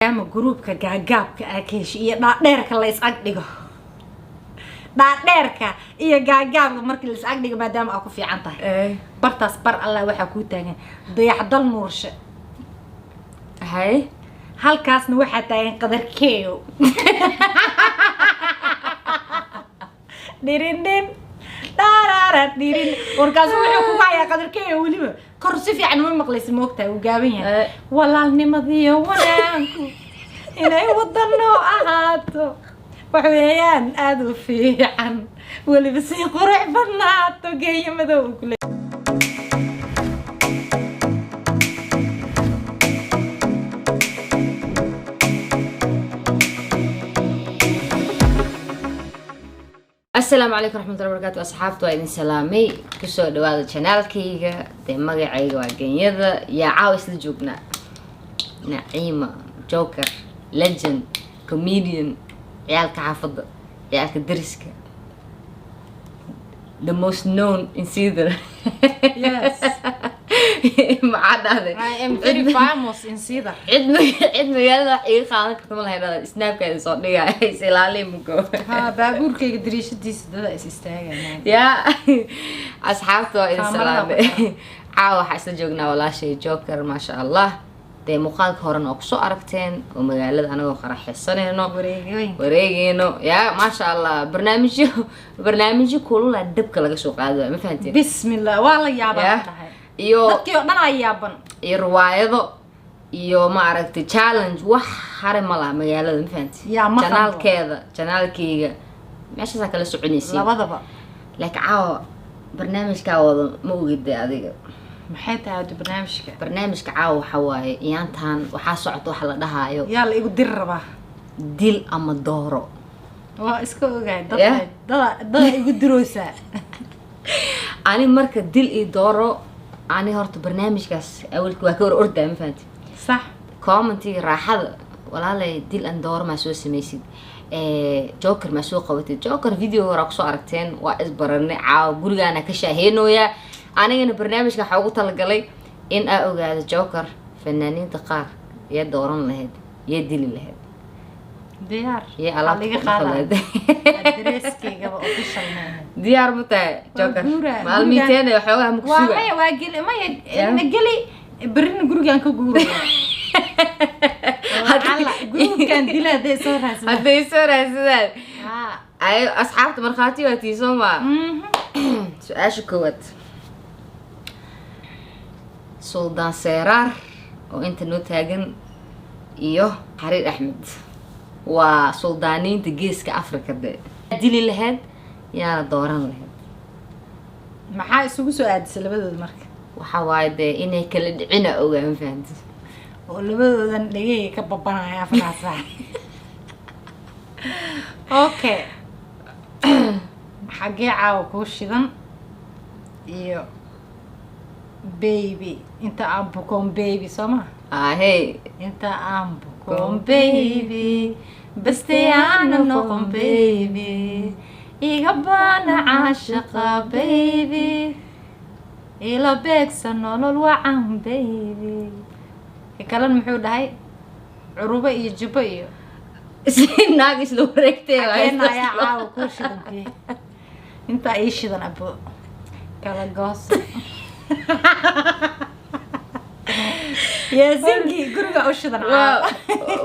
ama groupka gaagaabka aakeesh iyo dhaadheerka la is ag dhigo dhaadheerka iyo gaagaabka markii la is ag dhigo maadaama ay ku fiican tahay bartaas bar Allah waxa ku taagan dayaxdal nuurshe hay halkaasna waxa taagan qadarkeeyo dirin darara dirin warkaas wuxuu ku hayaa qadarkeeyo waliba kor si fiican ma maqlaysid moogtaa uu gaaban yahay walaalnimadiyo wanaanku inay wadano ahaato waxweeyaan aad u fiican waliba si qurux badnaato geeyo madow kule السلام عليكم ورحمة الله وبركاته أصحابتي وإذن سلامي كسو دواد الشانال كيغا دي مغيعي واقينيدا يا عاوس لجوبنا نعيمة جوكر ليجند كوميديان عيالك حافظة عيالك درسك the most known in Cedar. Yes. I am very famous in Cedar. عد مجال إيه خالك كمان هذا سناب كده صدقني سلالي مكو. ها بقول كي دريش دي ده استاجا. يا أصحابته إن سلام. عاو حسن جوجنا ولا شيء جوكر ما شاء الله. دي مقال كهرن أقصى عرفتين ومجالد أنا وخرح حسنه إنه وريجينه يا ما شاء الله برنامجي كله دبك لقى سوق هذا ما فهمتي بسم الله والله يا بابا iyo dadkii oo dhan ay yaaban iyo riwaayado iyo ma aragtay challenge wax hare ma laha magaalada ma fahanti janaalkeega meeshaas kala soconaysay labadaba laakiin caawa barnaamijka wada ma ogid adiga maxay tahay barnaamijka caawa waxa waaye iyaantan waxa socdo wax la dhahayo yaa la igu dir rabaa dil ama dooro waa iska ogaay dad igu diroosa ani marka dil iyo dooro أنا هرت برنامج كاس أول كواكور أردة ما فهمت صح كومنتي راحة ولا لا ديل أندور ما سوى سميسيد جوكر ما سوى قوتي جوكر فيديو رقصو عرفتين وإصبرني عاو برجع أنا كشاهين ويا أنا إن برنامج كحوقت الجلي إن أوجد جوكر فنانين تقار يا دوران لهاد يا ديل لهاد ديار يا الله خالد دريسكي قبل أوفيشال ديار متى جوكر مال 200 وحوها مكسوة وما واجل ما نجلي برين جروج أنكو جروج هلا جروج كان ديلا ده صورها سداد أي أصحاب تمرخاتي وتيسوما سؤال شكوت سلطان سيرار وأنت نوتاجن إيوه حرير أحمد وسلطانين تجيسك أفريقيا ده ديلي لهاد يا دوران لهاد maxaa isugu soo aadisay labadooda marka waxa waaye de inay kala dhicina ogaan fahanti oo labadoodan dhagay ka babanaya afraasa okay xagee caaw ku shidan iyo baby inta aan bukoon baby soma hey inta aan bukoon baby bastayaan noqon baby إيجابنا عاشقة baby إلى بيكسر نولول وعم baby الكلام محود هاي عروبة يجيبه إيو ناقص لو ركتي أنا يا عاو كل شيء ذنبي أنت إيش ذن أبو كلا قاص يا زنجي قرقة إيش ذن عاو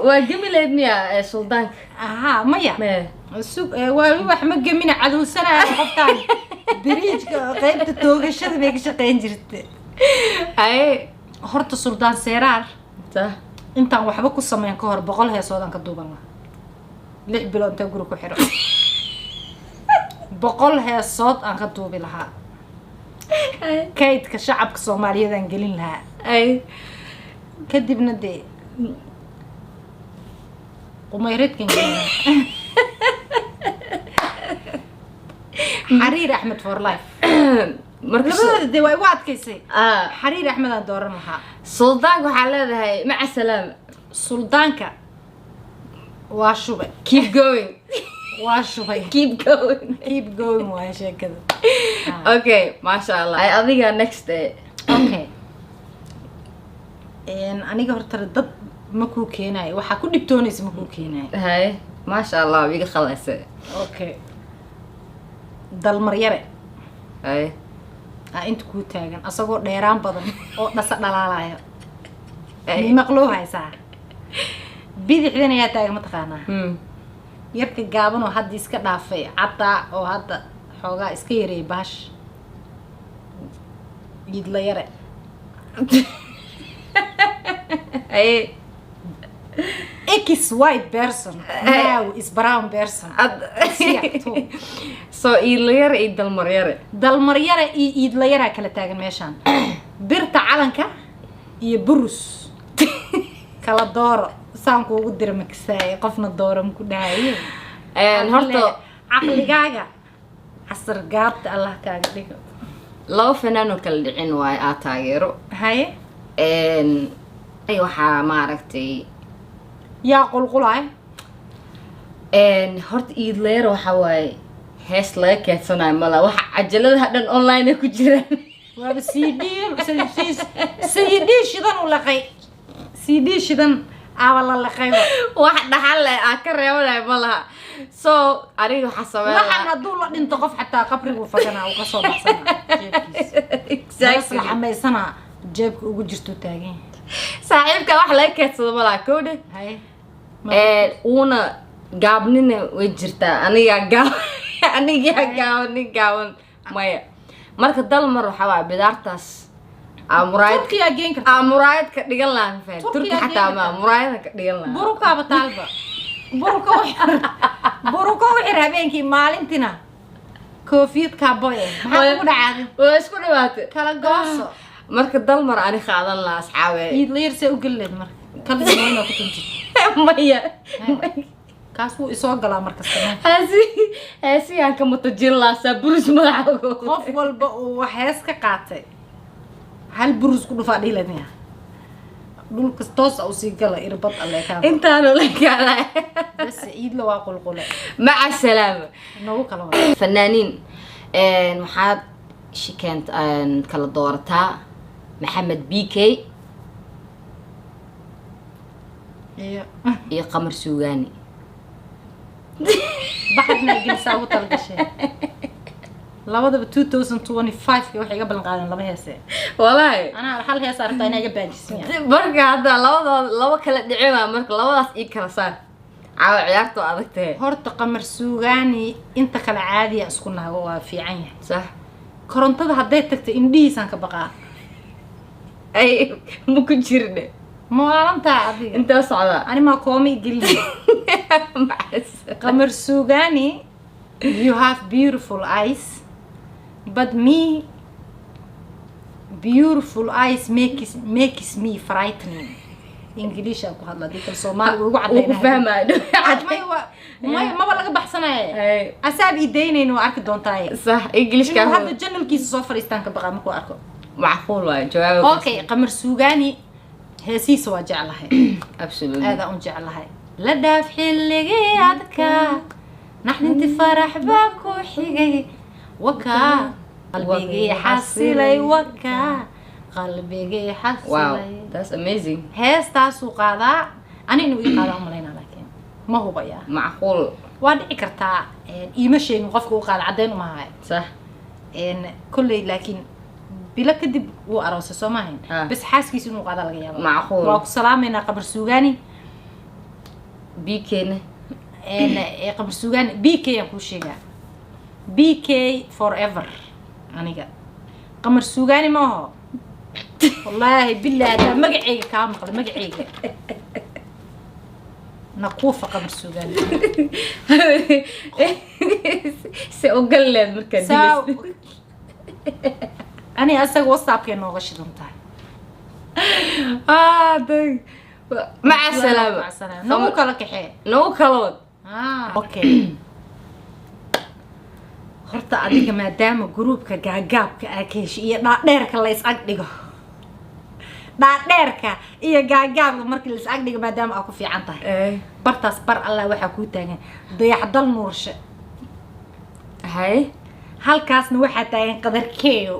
وجميل ابني يا سلطان مية السوق واحد ما جمينا عدو سنة قفتان بريج قيمة التوغش هذا بيجي شقين جرت أي هرت سلطان سيرار صح أنت وحبك الصميان كهر بقول هي صودان كدوبا الله ليه بلو أنت جروك وحرق بقول هي الصوت أن كدوبي لها كيد كشعب كصومالية ذا نقولين لها أي كدبنا دي وما يريد كن حرير أحمد فور لايف مركز دي واد كيسي حرير أحمد دور لها سلطانك وحالة هاي مع السلامة سلطانك واشوبي keep going واشوبي keep going واشي كذا اوكي ما شاء الله اي اضيقها next day اوكي aniga horta dad ma kuu keenayo waxaa ku dhibtoonaysa ma kuu keenayo هاي ما شاء الله بيجي خلص okay dalmaryare هاي inta kuu taagan asagoo dheeraan badan oo dhasa dhalaalaya maqloo haysaa bidixdan ayaa taagan mataqaanaa yarka gaaban oo hadda iska dhaafay caddaa oo hadda xoogaa iska yareeyay baash idla yare اي X white person now is brown person سو إيلير إيد المريرة dalmaryare iyo iidlayara kala taagan meeshaan birta calanka iyo burus kala dooro saan kuugu dira makisaaye qofna dooro maku dhahaye horta caqligaaga casar gaabta allah kaaga dhigo laba fanaanoo kala dhicin waayo aa taageero haye ay waxaa maaragtay yaa qulqulaay horta iidleer waxaa waaye hees laga keedsanayo mala waxa cajaladaha dhan online ay ku jiraan waaba cd shidan u laqay cd shidan aaba la laqayba wax dhaxal leh aa ka reebanayo malaha so aniga waxaa sameeya waxaan hadduu la dhinto qof xataa qabrigu faganaa uu kasoo baxsanaa jeebkiisa la xamaysanaa jeebka ugu jirto taagan saaxiibka wax laga keedsado malaha kowdhe haye uuna gaabnina way jirtaa anigaa gaaban nin gaaban maya marka dalmar waxaa waaya bidaartaas turkiyaa geen kartaa muraayad ka dhigan lahaa fahad turki xataa ma muraayada ka dhigan lahaa burukaaba taalba buruka u xir habeenkii maalintina koofiyad cowboy maxaa kugu dhacaaday waa isku dhawaatay kala gooso marka dalmar ani qaadan lahaa asxaabe iidlayar see u gelileed marka kalina ku tuntid maya kaas wuu isoo galaa markasta heesi aan ka mutajin lahaa burus madaxa qof walba uu hees ka qaatay hal burus ku dhufaa dhiilanaya dhulkas toos u sii gala irbad alleekaan intaanu la kala bas ciidla waa qulqule maca salaama nagu kala fanaaniin waxaad shikeent kala doorataa maxamed bk iyo qamar suugaani baxadna gelisaa ugu talagashay labadaba 2025 waxay iga ballan qaadeen laba heese walahi anaa hal hees aragtaa inay iga baajisiyaan marka hadda laba kala dhicima marka labadaas ii kala saar caawa ciyaartu adag tahay horta qamar suugaani inta kala caadiya isku naago waa fiican yahay sax korontada hadday tagto indhihiisaan ka baqaa ay ma ku jirne maalantaa adiga inta socda ani ma koomi gelin qamar suugaani you have beautiful eyes but me beautiful eyes makes me frightening English aku hadla dikal Soomaali ugu cadeynaa fahmaado may maba laga baxsanayo asaab ideynayno arki doontaa sax English ka hadda channelkiisa soo fariistaan ka baqa markuu arko macquul waa jawaab okay qamar suugaani heesiisa waa jeclahay absolutely aad aan jeclahay la dhaaf xilligii adka naxdinti farax baa ku xigay waka qalbigii xasilay waka qalbigii xasilay that's amazing heestaasuu qaadaa anina ii qaadaa umalaynaa laakiin ma hubaya macquul waa dhici kartaa iima sheegin qofka uu qaada caddayn uma hayo sax kolley laakiin bilo kadib wuu aroosay soo maahayn bas xaaskiisa inuu qaada laga yaaba macquul waa ku salaamaynaa qamar suugaani bkna qamar suugaani bk aan kuu sheegaa bk forever aniga qamar suugaani ma aho wallaahi billah hadaa magaceyga kaa maqla magaceyga nakuufa qamar suugaani se ogaleed markaa dilis ani asaga whatsappkay nooga shidan tahay maca salaama nagu kala kaxee nagu kalood okay horta adiga maadaama gruupka gaagaabka aa ka heshay iyo dhaadheerka la is ag dhigo dhaadheerka iyo gaagaabka markii la is ag dhigo maadaama aa ku fiican tahay bartaas bar allah waxaa kuu taagan dayaxdal nuurshe hay halkaasna waxaa taagan qadarkeeyo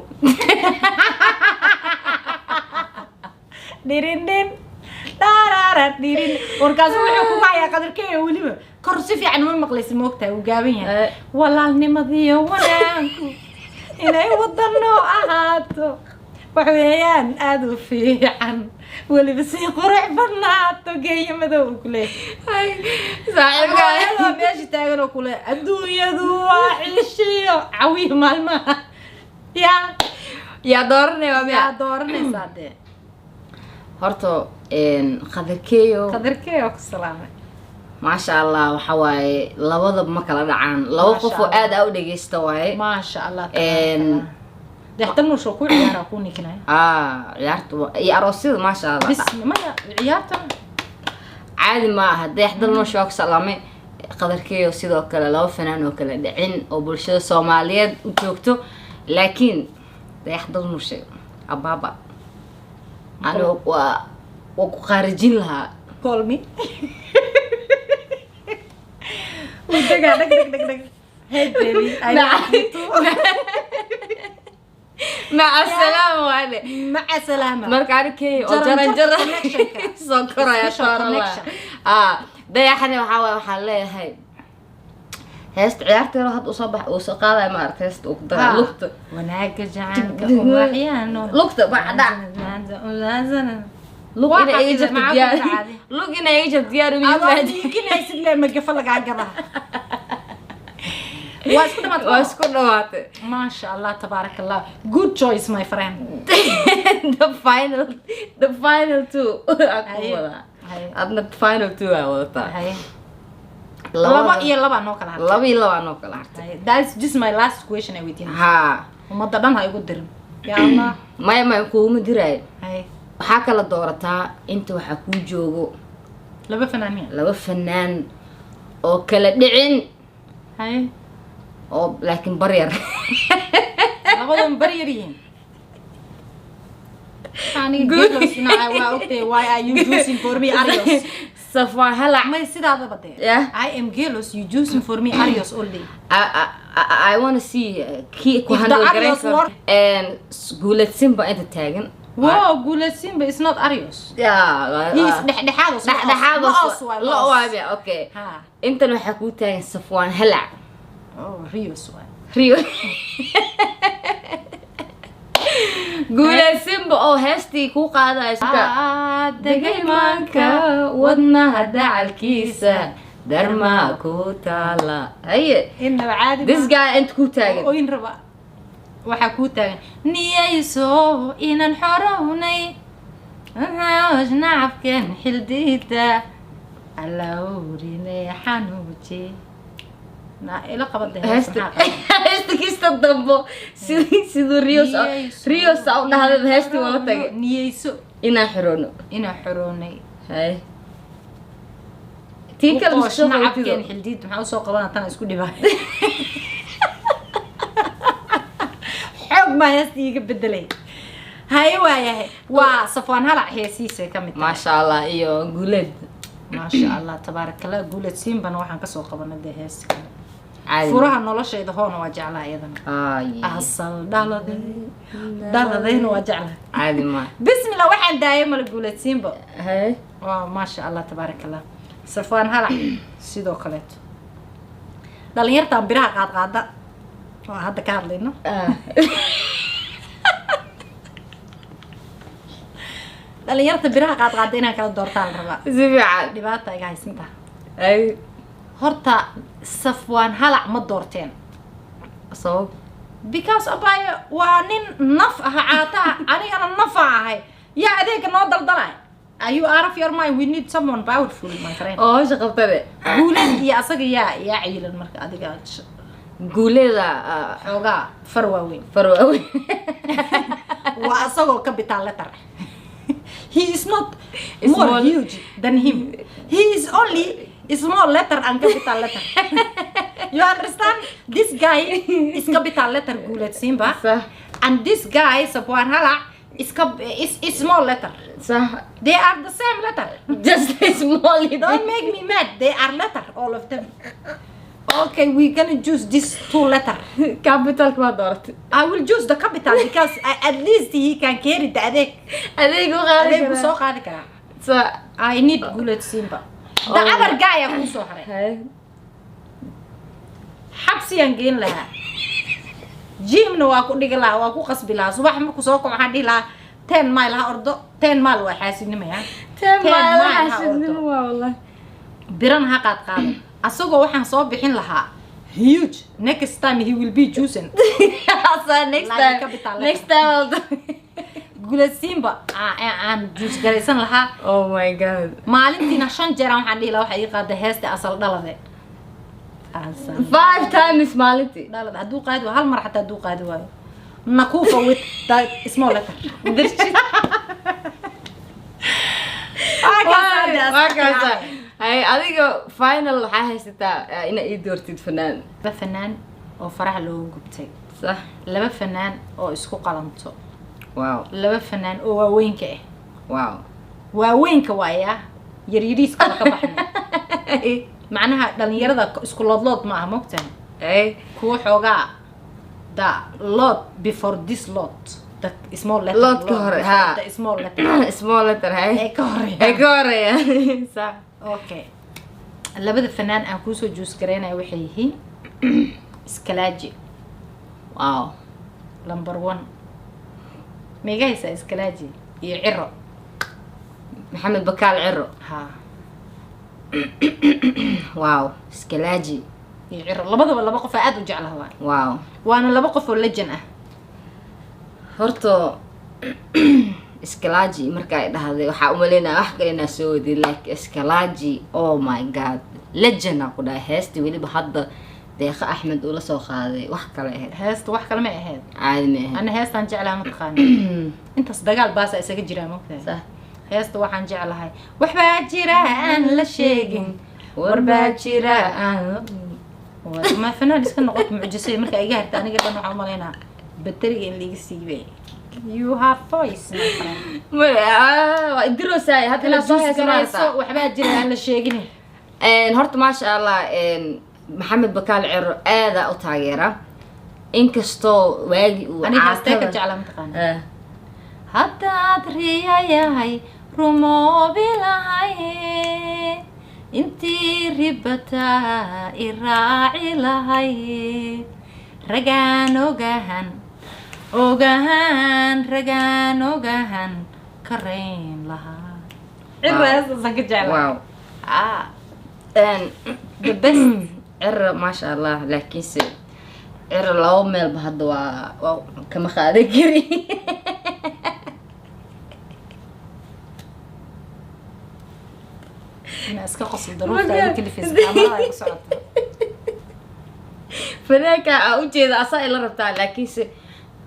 dhirindhin دارارت ديرين وركاسو وحو كوكايا قدركي وليبا كرسي في عنو مقليس موقتا وقابين والله نمضي ونانكو إنay wadano ahaato waxweeyaan aad u fiican waliba si qurux badnaato geeyo madow kule ay saaxiibka meesha taagan oo kule adduunyadu waa cishiyo cawi maalmaha yaa dooranaysaa dee horta qadarkeeyo ku salaamay maasha allah waxa waaye labada ma kala dhacaan laba qof oo aad u dhageysta waaye maasha allah dextan soo ku ciyaara ku nikinay ciyaartu iyo aroosyada maasha allah bismi ciyaarta caadi ma aha dexdan soo ku salaamay qadarkeeyo sidoo kale laba fanaan oo kala dhicin oo bulshada Soomaaliyeed u joogto laakiin dexdan mushay ababa ano waa ku qaarajin lahaa call me دق hey baby I love you too مع السلامة وعلي مع السلامة مركاركي وجرنجر سكر يا شهر الله ده يا حني وحليه هاي هست عيارتي راحت أصبح وسقاطة ما أرتست وقدر لقط وناك جعانك ومحيانو لقط بعد لوك إنا يجب ديار لوك إنا يجب ديار ويوم كنا يسلم مقفلك عقبها واسكو دمات ما شاء الله تبارك الله good choice my friend the final two أنا the final two أوضح لبا نو كلا that's just my last question with you ها وما ضدنا هاي قدرن يا الله ما يكون مدير waxaa kala doorataa inta waxa ku joogo laba fanaan oo kala dhicin oo laakiin baryar labadan baryariin ani gelos na waa ogtay why are you choosing for me Arios Safwan hala ma sidaada badee I am gelos you choosing for me Arios all day I want to see key ku handle gareyn and guulad simba inta taagan wow guulad simba is not Arios he's dhexdhexaad la waabi okay inta waxa ku taagan Safwan hala Rios Rio guulad simba oo heestii ku qaadaysa degaymanka wadnaha dacalkiisa darma ku taala haye inna caadi this guy ent ku taagan oo in raba waxa ku taagan niyayso inan xorownay nacabkan xildida alawrine xanuuji إلى قبض هستكيست الضبو سيدو ريوس أو نهذا هستي ولا تجي نيسو إنا حروني هاي تيكل مشوق عبكين حلديد محاول سوق قبنا تنا اسكو دي باي حب ما هستي بدلي هاي واي وصفوان هلا هي سيسه كمت ما شاء الله إيوه قولد ما شاء الله تبارك الله قولد سيمبا وحن كسوق قبنا ده هستي furaha noloshayda hoona waa jeclaa iyadana asal dhaladayna waa jeclaa caadi ma bismillah waxaan daayay mal guuladsiinba waa ma sha Allah tabarakallah Safwan hala sidoo kale dhalinyarta biraha qaada oo hadda ka hadlayno dhalinyarta biraha qaada inaan kala doortaan rabaa si fiican dhibaato ay haysantaa horta Safwan hala ma doorteen sabab because abaya waa nin naf ah caata anigana naf ahay ya adeega noo daldalay are you out of your mind we need someone powerful my friend oo shaqabtade guulad iyo asaga ya ciilan marka adiga guulada xoga farwaaweyn waa asagoo capital letter he is not more huge than him he is only small letter and capital letter you understand this guy is capital letter guulad simba and this guy Safwan hala is small letter they are the same letter just small don't make me mad they are letter all of them okay we're gonna choose this two letter capital quadrat I will choose the capital because at least he can carry the adeeg adeeg soo qaadi kara I need guuleedsiinba dacabar gaaya ku soo haray xabsiyaan geen lahaa jimna waa ku dhigi lahaa waa ku qasbi lahaa subax markuu soo kaco waxaan dhihi lahaa 10 mile ha ordo 10 mile waa xaasidnimaya 10 mile xaasidnimo wallahi biran ha qaado asagoo waxaan soo bixin lahaa huge next time he will be chosen next time guuleedsiinba aan juice garaysan lahaa oh my god maalintiina 5 jeer waxaan dhihi lahaa waxa ii qaada heesta asal dhalade 5 times maalintii dhalade hadduu qaadi hal mar xataa hadduu qaadi waayo nakuufa with that small letter ay adiga final waxaa haysataa ina ii doortid fanaan laba fanaan oo faraha looga gubtay صح laba fanaan oo isku qalanto واو laba fanaan oo waaweynka ah واو waaweynka waaya yaryariiska ka baxnay macnaha dhalinyarada isku loodlood ma aha moogtaan اي kuwa xoogaa da lot before this lot the small letter Lot ka hore, ha. the small letter small letter هاي ee ka horeeya اي كوريا صح okay labada fanaan aan ku soo juus gareynaa waxay yihiin Iskalaaji واو number 1 meegaysa Iskalaaji iyo Ciro محمد بكال عرو ha واو اسكلاجي iyo Ciro labadaba laba qof aad u jeclahay واو waana laba qof oo legend ah horto اسكلاجي marka ay dhahday waxa u maleynaa wax kale inaa soo wadi like اسكلاجي oh my god legend ku dhahay heesti waliba hadda deeqa axmed uu la soo qaaday wax kale ahayd heesta wax kale ma ahayd caadi ma ahayd ana heestan jeclahay ma taqaan intaas dagaal baas isaga jira moogtahay صح heesta waxaan jeclahay wax baa jira aan la sheegin war baa jira aan ma fanaan iska noqoto mucjisay marka iga harta aniga dhan waxa u maleynaa batteriga in liiga siibay you have voice my friend waa idroosay hadda la soo heesayso wax baa jira aan la sheegin horta ma sha Allah maxamed bakaal ciro aada u taageera inkastoo waagi uu aniga heesta ka jeclaa ma taqaan haddaad riyayahay rumoobi lahay intii ribata iraaci lahay ragaan ogahan karayn lahaa ciraasan ka jeclaa wow the best ciro ma sha Allah laakiinse ciro labo meelba hadda waa kama qaadan kari أنا أسكت قصد ضرورة كل في السماء يقصد فذاك أوجد أصائل ربطان لكن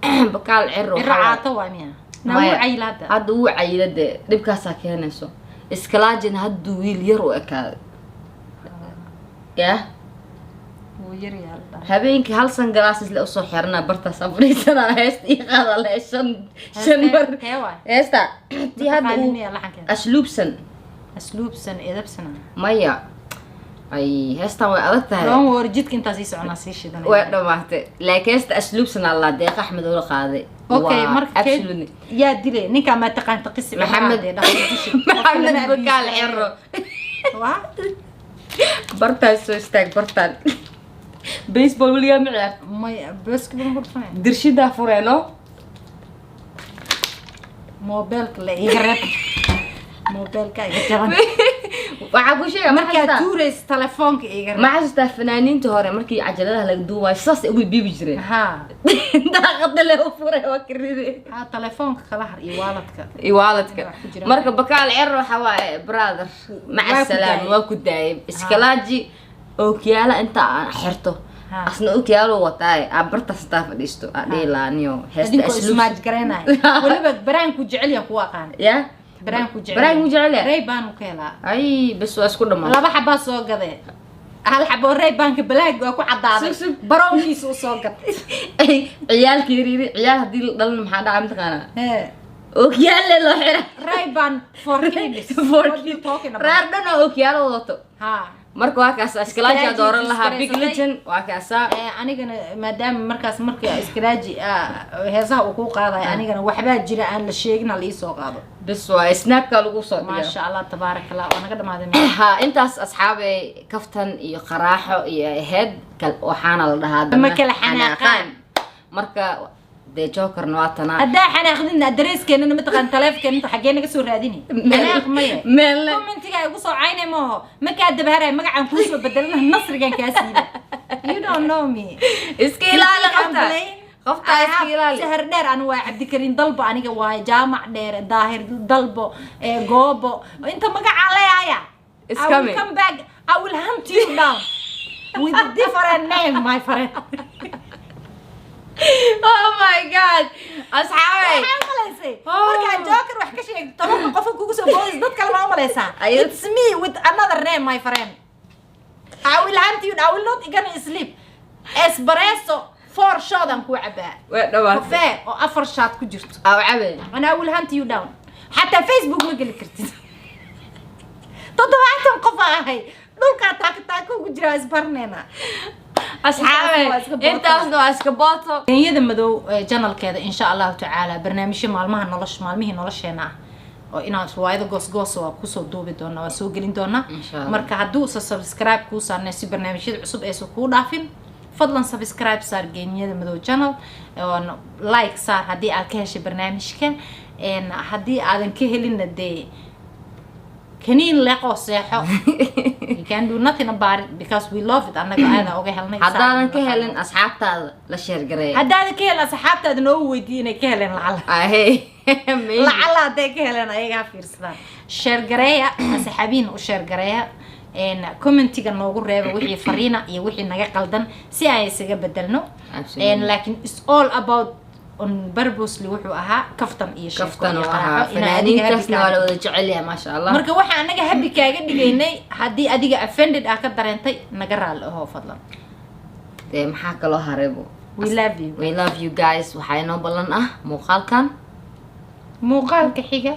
بقال عرو الرعاة واميا نوع عيلة هذا هو عيلة دبكا ساكنسو اسكلاجن هادو ويل يرو أكاد يا ويري habeenkii hal san glasses la soo xirna barta sabraysan heest ii qaada la shan mar heesta tii hadda asluubsan edabsana maya ay heestan way adag tahay roon warjidka intaas ii socona sii shidan way dhamaatay laakiin heesta asluubsan Allah deeq axmed oo la qaaday okay marka yaa dilay ninka ma taqaan taqisi maxamed bakaal ciro waa barta soo istaag bartan baseball waliga ma ciyaar may basketball ma fahmay dirshida fureeno mobilka la iga reeb mobilka iga jaban waxa ku sheegay marka tuureys telefoonka iga reeb ma xasuusta fanaaniinta hore markii cajaladaha laga duubay saas ugu biibi jireen ha daaqada la furay waa kiride ha telefoonka kala har iyo waaladka marka bakaal ciro waxa waaye brother maca salaam waa ku daayay iskalaaji oo kiyaala inta aan xirto asna oo kiyaalo wataay abarta staff dhisto adheelaaniyo heesta asluub gareynay waliba baraan ku jecel yahay ku aqaan ya baraan ku jecel ray baan ku kala ay bas waa isku dhamaan laba xaba soo gaday hal xabo ray baan ka balaag waa ku cadaaday baroonkiisa soo gatay ay ciyaalkii ciyaal hadii dhalan maxaa dhacay mataqaana ookiyaal loo xira Ray-Ban for kids. For What you talking about? reer dhan oo ookiyaal wato Ha. marka waa kaas iskalaaji dooran lahaa big Iskaraaji. legend waa kaasa anigana maadaama markaas markii iskaraaji heesaha uu ku qaaday anigana waxbaa jira aan la sheegin la soo qaado bas waa snapka lagu soo ma dhigo sha Allah tabarakallah wana ka dhamaaday ha intaas asxaabay kaftan iyo qaraaxo iyo head waxaana la dhahaa Ma kala xanaaqaan. marka de joker noatana haddaa xanaaqdin adreeskeena ma taqaan taleefkeena inta xagee naga soo raadini xanaaq maya meel commentiga ay ugu soo caynay ma aha ma ka dabaharay magacaan ku soo bedelna nasrigan ka siida you don't know me iska ilaali qofta qofta iska ilaali sahar dheer anu waa Cabdikariin Dalbo aniga waa jaamac dheer Daahir Dalbo goobo inta magaca leeyaya It's coming. come back I will hunt you down with a different name my friend oh my god asxaabay waxaan malaysay marka joker wax ka sheegay toban qof kugu soo boodis dad kale ma malaysay it's me with another name my friend I will hunt you I will not gonna sleep espresso 4 shot aan ku cabaa waa dhawaad kafee oo 4 shot ku jirto aw cabay and I will hunt you down حتى Facebook ma gali kartid toddobaatan qof ahay dhulka taagtaag ugu jira isbarneena asxaabay intaasna waa iska booto iyada madow channelkeeda insha Allah taala barnaamijyo maalmihii nolosheena ah oo inaan suwaayada goos waa ku soo duubi doona waa soo gelin doona marka hadduu subscribe ku saarnay si barnaamijyada cusub ay soo ku dhaafin fadlan subscribe saar geeniyada madow channel oo like saar haddii aad ka heshay barnaamijka haddii aadan ka helin dee kaniin leeqo seexo you can do nothing about it because we love it anaga aada uga helnay haddaadan ka helin asxaabtaada la sheer gareey haddaadan ka helin asxaabtaada noo weydiin inay ka heleen lacala ahey lacala hadday ka heleen ayaga fiirsadaan sheer gareeya asxaabiin u sheer gareeya commentiga noogu reeba wixii fariina iyo wixii naga qaldan si ay isaga bedelno laakiin it's all about on purposely wuxuu ahaa kaftan iyo kaftan oo ahaa fanaaniintaasna waa la wada jecel yahay maasha Allah marka waxa anaga happy kaaga dhigaynay haddii adiga offended ah ka dareentay naga raali ahoo fadlan dee maxaa kaloo hareebo we love you guys waxaa inoo ballan ah muuqaalka xiga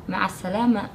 maca salaama